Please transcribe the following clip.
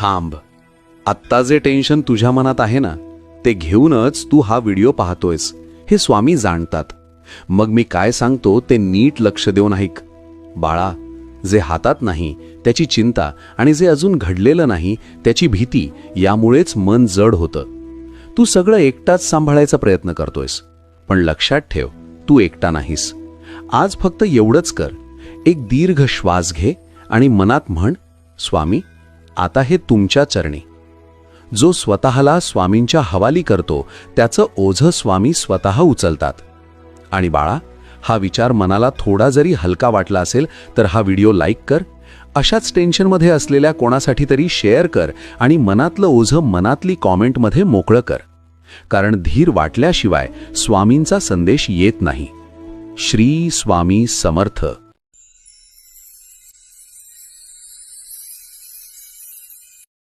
थांब. आत्ता जे टेन्शन तुझ्या मनात आहे ना, ते घेऊनच तू हा व्हिडिओ पाहतोयस हे स्वामी जाणतात. मग मी काय सांगतो ते नीट लक्ष देऊन ऐक. बाळा, जे हातात नाही त्याची चिंता आणि जे अजून घडलेलं नाही त्याची भीती, यामुळेच मन जड होतं. तू सगळं एकटाच सांभाळायचा प्रयत्न करतोयस, पण लक्षात ठेव, तू एकटा नाहीस. आज फक्त एवढंच कर. एक दीर्घ श्वास घे आणि मनात म्हण, स्वामी, आता हे तुमच्या चरणी. जो स्वतःला स्वामींच्या हवाली करतो त्याचं ओझं स्वामी स्वतः उचलतात. आणि बाळा, हा विचार मनाला थोडा जरी हलका वाटला असेल तर हा व्हिडिओ लाईक कर. अशाच टेन्शनमध्ये असलेल्या कोणासाठी तरी शेअर कर आणि मनातलं ओझं मनातली कॉमेंटमध्ये मोकळं कर. कारण धीर वाटल्याशिवाय स्वामींचा संदेश येत नाही. श्री स्वामी समर्थ.